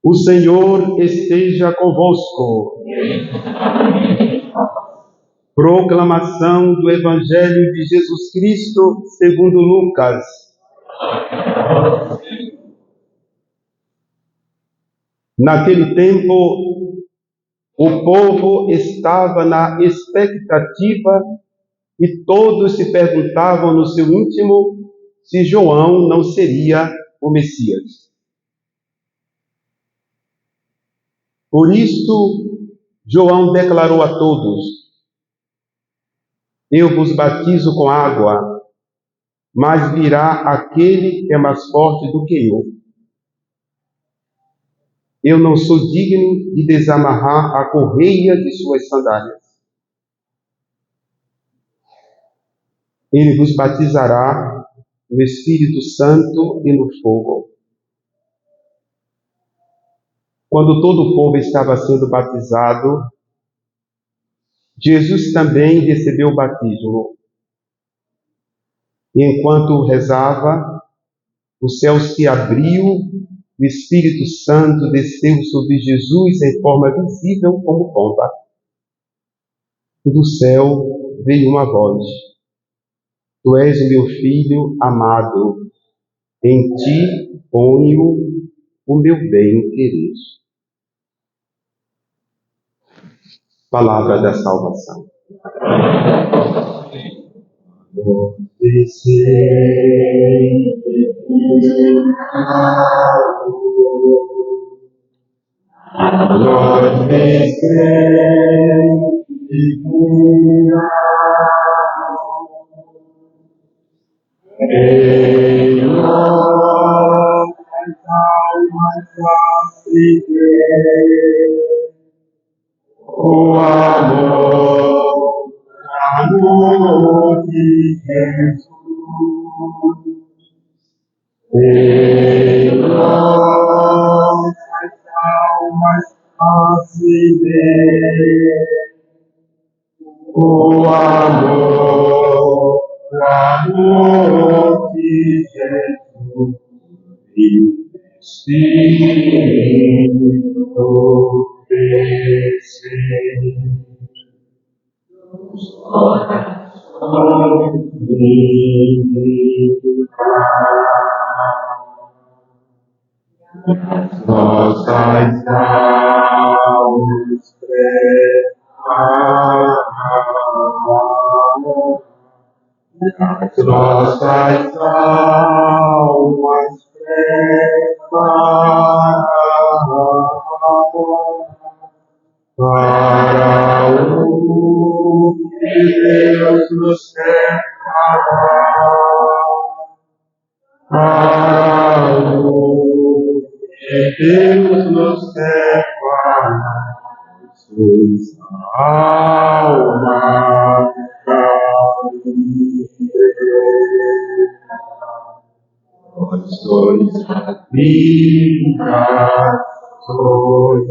O Senhor esteja convosco. Proclamação do Evangelho de Jesus Cristo segundo Lucas. Naquele tempo, o povo estava na expectativa e todos se perguntavam no seu íntimo se João não seria o Messias. Por isso, João declarou a todos: eu vos batizo com água, mas virá aquele que é mais forte do que eu. Eu não sou digno de desamarrar a correia de suas sandálias. Ele vos batizará no Espírito Santo e no fogo. Quando todo o povo estava sendo batizado, Jesus também recebeu o batismo. E enquanto rezava, o céu se abriu, o Espírito Santo desceu sobre Jesus em forma visível como pomba. E do céu veio uma voz: Tu és meu filho amado, em ti ponho o meu bem-querer. Palavra da salvação. O amor de Jesus, em nossas almas acender. O amor de Jesus, e Espírito crescer. Nossas almas preparadas, nossas almas preparadas para o que Deus nos preparou, para o que Deus nos preparou, suas almas sois vindas, sois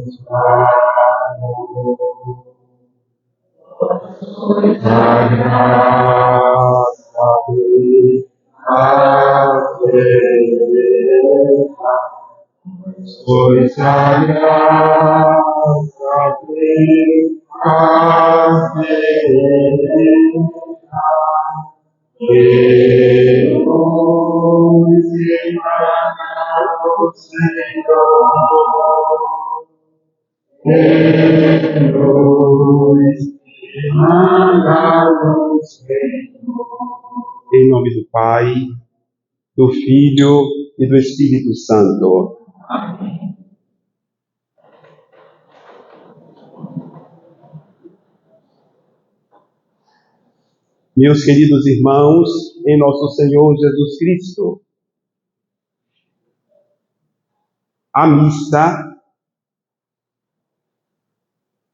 a graça de sois a graça de que nos emana o Senhor, que nos emana o Senhor. Em nome do Pai, do Filho e do Espírito Santo. Amém. Meus queridos irmãos, em nosso Senhor Jesus Cristo, a missa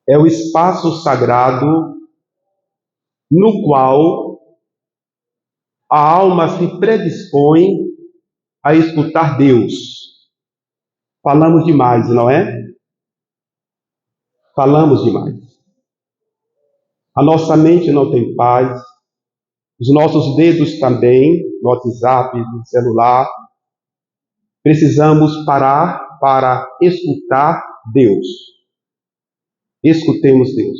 é o espaço sagrado no qual a alma se predispõe a escutar Deus. Falamos demais, não é? Falamos demais. A nossa mente não tem paz, os nossos dedos também, no WhatsApp, no celular, precisamos parar para escutar Deus. Escutemos Deus.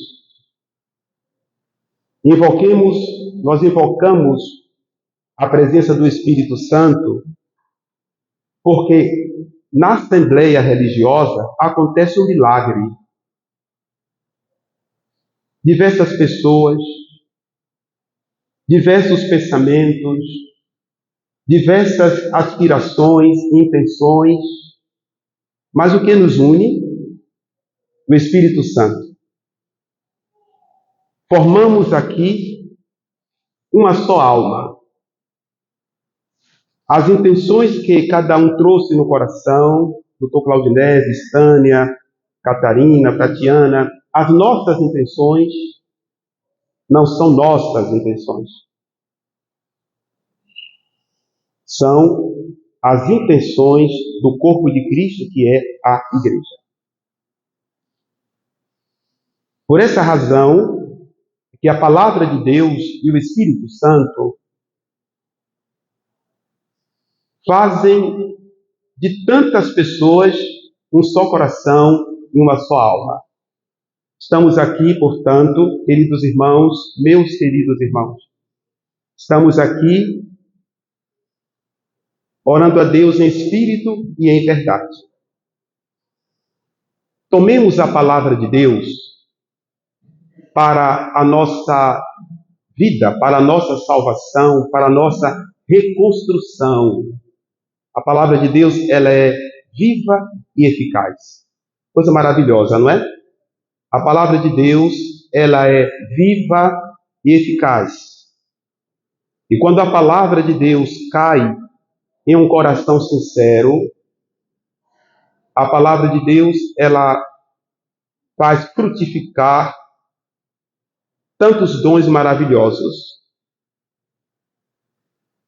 Nós invocamos a presença do Espírito Santo, porque na assembleia religiosa acontece um milagre. Diversas pessoas, diversos pensamentos, diversas aspirações, intenções, mas o que nos une? O Espírito Santo. Formamos aqui uma só alma. As intenções que cada um trouxe no coração, Dr. Claudinese, Stânia, Catarina, Tatiana, as nossas intenções não são nossas intenções. São as intenções do corpo de Cristo, que é a Igreja. Por essa razão, que a palavra de Deus e o Espírito Santo fazem de tantas pessoas um só coração e uma só alma. Estamos aqui, portanto, queridos irmãos, meus queridos irmãos, estamos aqui orando a Deus em espírito e em verdade. Tomemos a palavra de Deus para a nossa vida, para a nossa salvação, para a nossa reconstrução. A palavra de Deus, ela é viva e eficaz. Coisa maravilhosa, não é? A palavra de Deus, ela é viva e eficaz. E quando a palavra de Deus cai em um coração sincero, a palavra de Deus, ela faz frutificar tantos dons maravilhosos.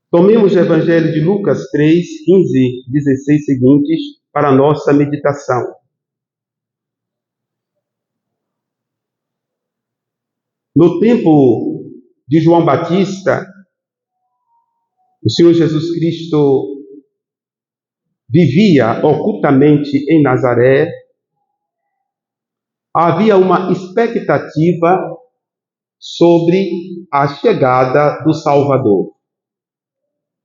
Tomemos o Evangelho de Lucas 3, 15, 16 seguintes para a nossa meditação. No tempo de João Batista, o Senhor Jesus Cristo vivia ocultamente em Nazaré. Havia uma expectativa sobre a chegada do Salvador.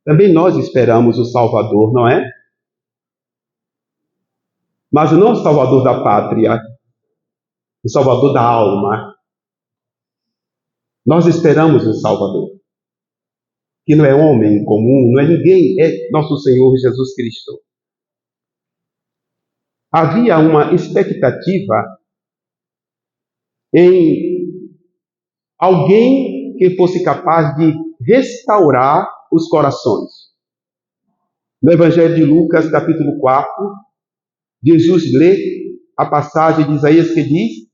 Também nós esperamos o Salvador, não é? Mas não o Salvador da pátria, o Salvador da alma. Nós esperamos o Salvador, que não é homem comum, não é ninguém, é nosso Senhor Jesus Cristo. Havia uma expectativa em alguém que fosse capaz de restaurar os corações. No Evangelho de Lucas, capítulo 4, Jesus lê a passagem de Isaías que diz: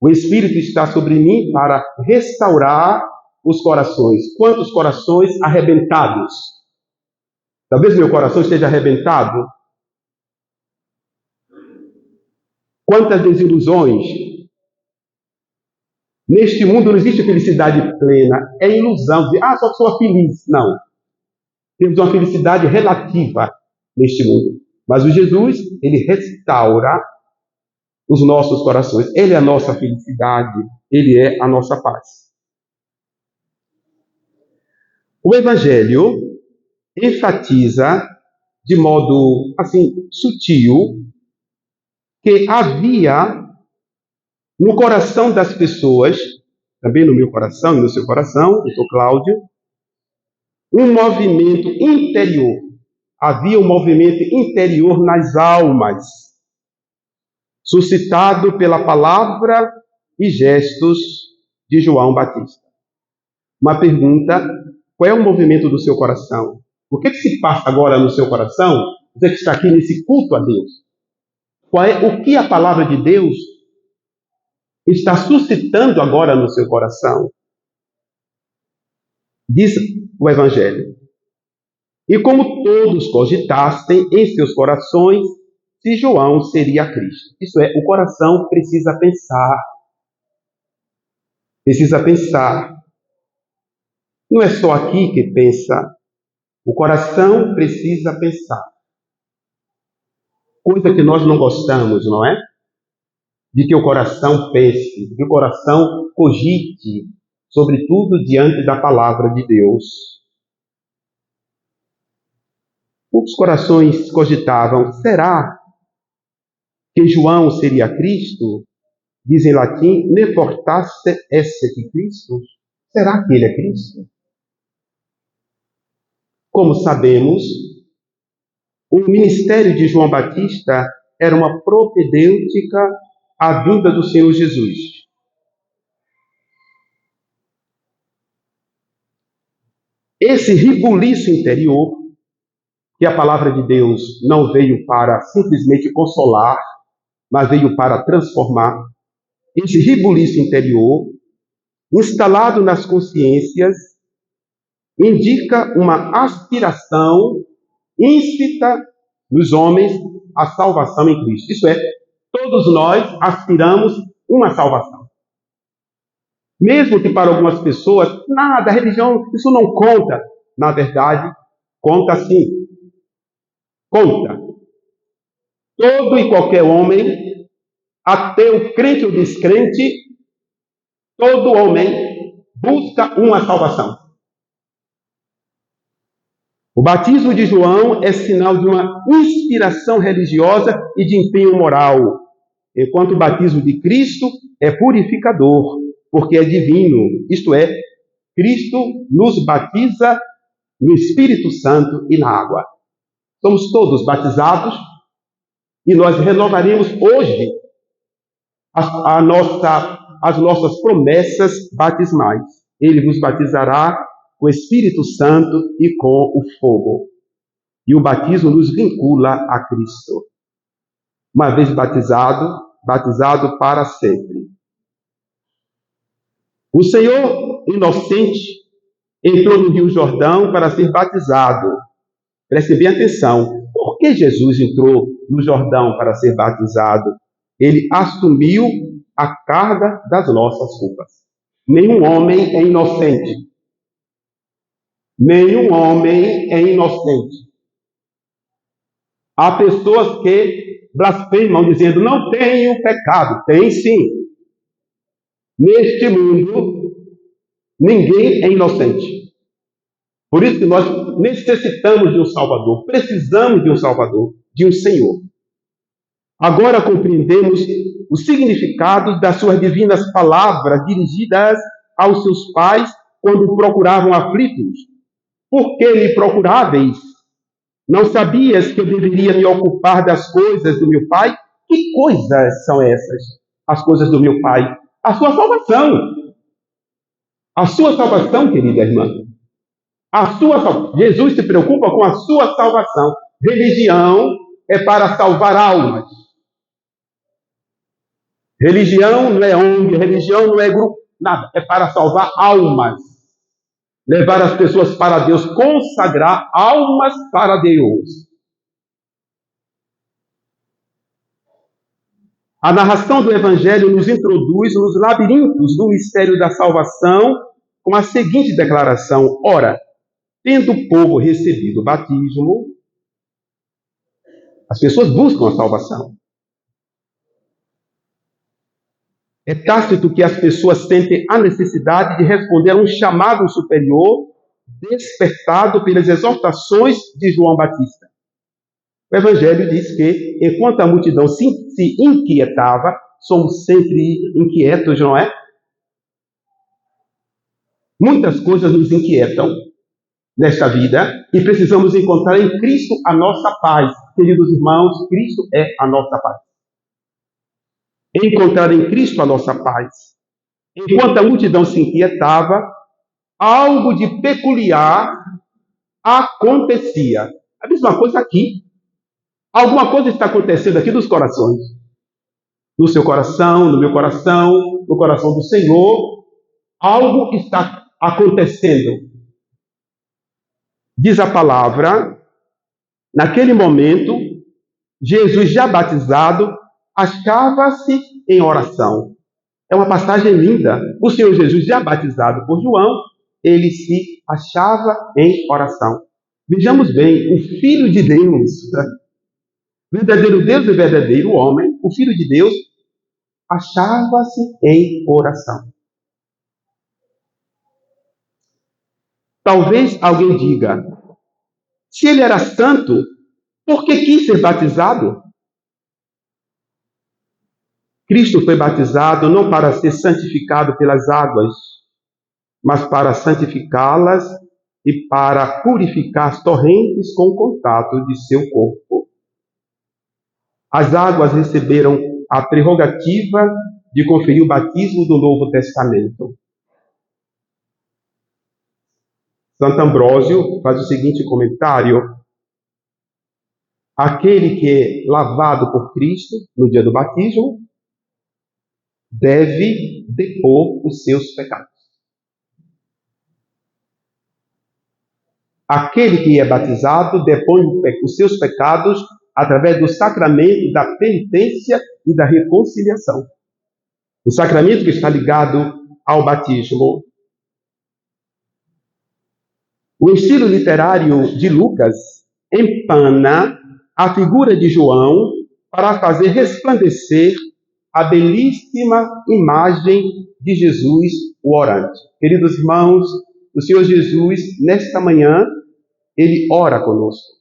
o Espírito está sobre mim para restaurar os corações. Quantos corações arrebentados? Talvez meu coração esteja arrebentado. Quantas desilusões? Neste mundo não existe felicidade plena. É ilusão de, só sou feliz. Não. Temos uma felicidade relativa neste mundo. Mas o Jesus, ele restaura os nossos corações. Ele é a nossa felicidade. Ele é a nossa paz. O Evangelho enfatiza de modo, sutil, que havia no coração das pessoas, também no meu coração e no seu coração, doutor Cláudio, um movimento interior. Havia um movimento interior nas almas, suscitado pela palavra e gestos de João Batista. Uma pergunta: qual é o movimento do seu coração? O que se passa agora no seu coração? Você que está aqui nesse culto a Deus. O que a palavra de Deus está suscitando agora no seu coração? Diz o Evangelho: e como todos cogitassem em seus corações se João seria Cristo. Isso é, o coração precisa pensar. Precisa pensar. Não é só aqui que pensa. O coração precisa pensar. coisa que nós não gostamos, não é? De que o coração pense, de que o coração cogite, sobretudo diante da palavra de Deus. Os corações cogitavam, será que João seria Cristo? Diz em latim, ne portasse esse Cristo? Será que ele é Cristo? Como sabemos, o ministério de João Batista era uma propedêutica à vinda do Senhor Jesus. Esse rebuliço interior, que a palavra de Deus não veio para simplesmente consolar, mas veio para transformar, esse rebuliço interior, instalado nas consciências, indica uma aspiração íncita nos homens à salvação em Cristo. Isto é, todos nós aspiramos uma salvação. Mesmo que para algumas pessoas, nada, a religião, isso não conta. Na verdade, conta sim. Conta. Todo e qualquer homem, ateu, crente ou descrente, todo homem busca uma salvação. O batismo de João é sinal de uma inspiração religiosa e de empenho moral, enquanto o batismo de Cristo é purificador, porque é divino, isto é, Cristo nos batiza no Espírito Santo e na água. Somos todos batizados e nós renovaremos hoje as nossas promessas batismais. Ele vos batizará com o Espírito Santo e com o fogo. E o batismo nos vincula a Cristo. Uma vez batizado, batizado para sempre. O Senhor inocente entrou no Rio Jordão para ser batizado. Preste bem atenção. Por que Jesus entrou no Jordão para ser batizado? Ele assumiu a carga das nossas culpas. Nenhum homem é inocente. Nenhum homem é inocente. Há pessoas que blasfemam dizendo, não tenho pecado. Tem sim. Neste mundo, ninguém é inocente. Por isso que nós necessitamos de um Salvador, precisamos de um Salvador, de um Senhor. Agora compreendemos o significado das suas divinas palavras dirigidas aos seus pais quando procuravam aflitos. Por que me procuráveis? Não sabias que eu deveria me ocupar das coisas do meu Pai? Que coisas são essas? As coisas do meu Pai? A sua salvação. A sua salvação, querida irmã. Jesus se preocupa com a sua salvação. Religião é para salvar almas. Religião não é ONG, religião não é grupo, nada. É para salvar almas. Levar as pessoas para Deus, consagrar almas para Deus. A narração do Evangelho nos introduz nos labirintos do mistério da salvação com a seguinte declaração: ora, tendo o povo recebido o batismo, as pessoas buscam a salvação. É tácito que as pessoas sentem a necessidade de responder a um chamado superior despertado pelas exortações de João Batista. O Evangelho diz que, enquanto a multidão se inquietava, somos sempre inquietos, não é? Muitas coisas nos inquietam nesta vida e precisamos encontrar em Cristo a nossa paz. Queridos irmãos, Cristo é a nossa paz. Encontrar em Cristo a nossa paz. Enquanto a multidão se inquietava, algo de peculiar acontecia. A mesma coisa aqui. Alguma coisa está acontecendo aqui nos corações. No seu coração, no meu coração, no coração do Senhor. Algo está acontecendo. Diz a palavra, naquele momento, Jesus já batizado, achava-se em oração. É uma passagem linda. O Senhor Jesus, já batizado por João, ele se achava em oração. Vejamos bem, o Filho de Deus, verdadeiro Deus e verdadeiro homem, o Filho de Deus, achava-se em oração. Talvez alguém diga, se ele era santo, por que quis ser batizado? Cristo foi batizado não para ser santificado pelas águas, mas para santificá-las e para purificar as torrentes com o contato de seu corpo. As águas receberam a prerrogativa de conferir o batismo do Novo Testamento. Santo Ambrósio faz o seguinte comentário: aquele que é lavado por Cristo no dia do batismo deve depor os seus pecados. Aquele que é batizado depõe os seus pecados através do sacramento da penitência e da reconciliação. O sacramento que está ligado ao batismo. O estilo literário de Lucas empana a figura de João para fazer resplandecer a belíssima imagem de Jesus, o orante. Queridos irmãos, o Senhor Jesus, nesta manhã, Ele ora conosco.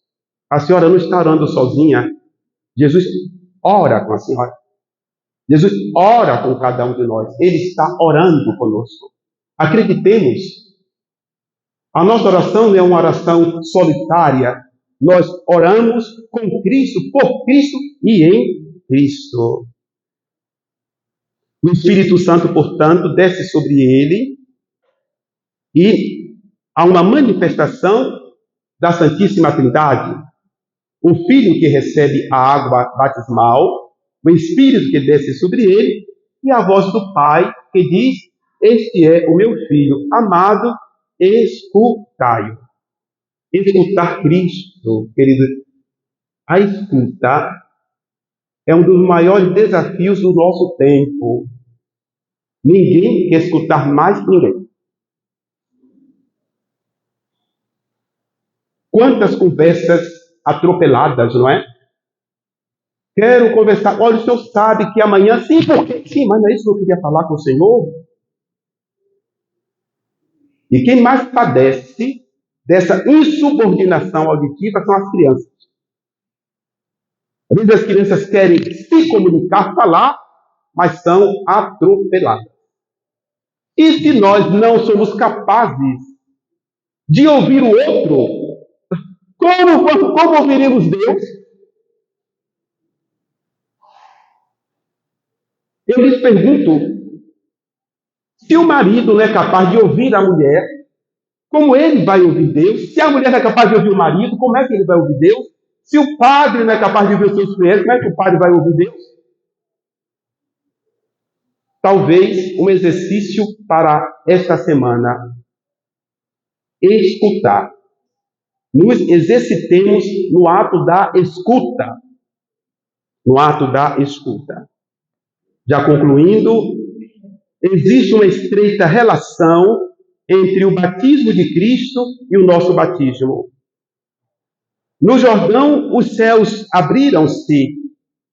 A senhora não está orando sozinha. Jesus ora com a senhora. Jesus ora com cada um de nós. Ele está orando conosco. Acreditemos. A nossa oração não é uma oração solitária. Nós oramos com Cristo, por Cristo e em Cristo. O Espírito Santo, portanto, desce sobre ele e há uma manifestação da Santíssima Trindade. O Filho que recebe a água batismal, o Espírito que desce sobre ele e a voz do Pai que diz: este é o meu Filho amado, escutai-o. Escutar Cristo, querido, a escuta é um dos maiores desafios do nosso tempo. Ninguém quer escutar mais ninguém. Quantas conversas atropeladas, não é? Quero conversar. Olha, o senhor sabe que amanhã... Sim, porque... Sim, mas não é isso que eu queria falar com o senhor? E quem mais padece dessa insubordinação auditiva são as crianças. Às vezes as crianças querem se comunicar, falar, mas são atropeladas. E se nós não somos capazes de ouvir o outro, como ouviremos Deus? Eu lhes pergunto, se o marido não é capaz de ouvir a mulher, como ele vai ouvir Deus? Se a mulher não é capaz de ouvir o marido, como é que ele vai ouvir Deus? Se o padre não é capaz de ouvir os seus clientes, como é que o padre vai ouvir Deus? Talvez um exercício para esta semana: escutar. Nos exercitemos no ato da escuta. No ato da escuta. Já concluindo, existe uma estreita relação entre o batismo de Cristo e o nosso batismo. No Jordão, os céus abriram-se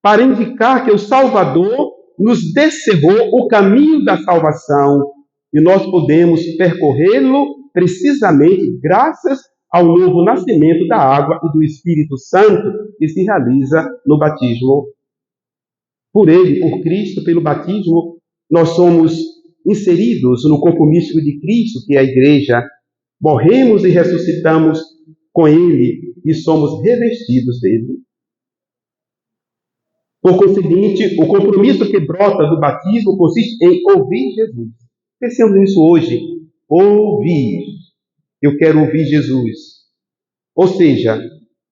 para indicar que o Salvador nos descerrou o caminho da salvação e nós podemos percorrê-lo precisamente graças ao novo nascimento da água e do Espírito Santo que se realiza no batismo. Por ele, por Cristo, pelo batismo, nós somos inseridos no corpo místico de Cristo, que é a Igreja. Morremos e ressuscitamos com ele e somos revestidos dele. Por conseguinte, o compromisso que brota do batismo consiste em ouvir Jesus. Pensemos nisso hoje. Ouvir. Eu quero ouvir Jesus. Ou seja,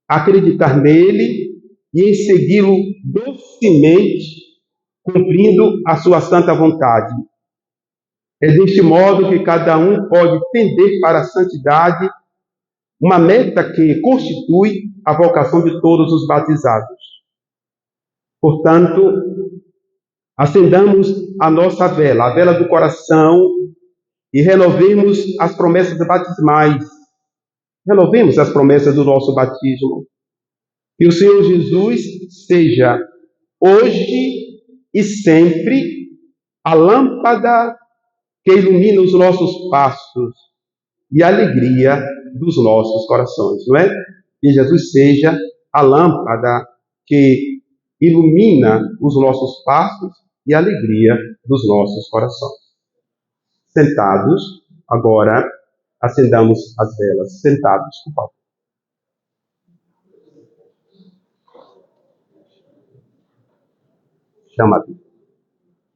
acreditar nele e em segui-lo docemente, cumprindo a sua santa vontade. É deste modo que cada um pode tender para a santidade, uma meta que constitui a vocação de todos os batizados. Portanto, acendamos a nossa vela, a vela do coração, e renovemos as promessas batismais. Renovemos as promessas do nosso batismo. Que o Senhor Jesus seja hoje e sempre a lâmpada que ilumina os nossos passos e a alegria dos nossos corações, não é? Que Jesus seja a lâmpada que ilumina os nossos passos e a alegria dos nossos corações. Sentados, agora acendamos as velas. Sentados, por favor. Chama a Deus.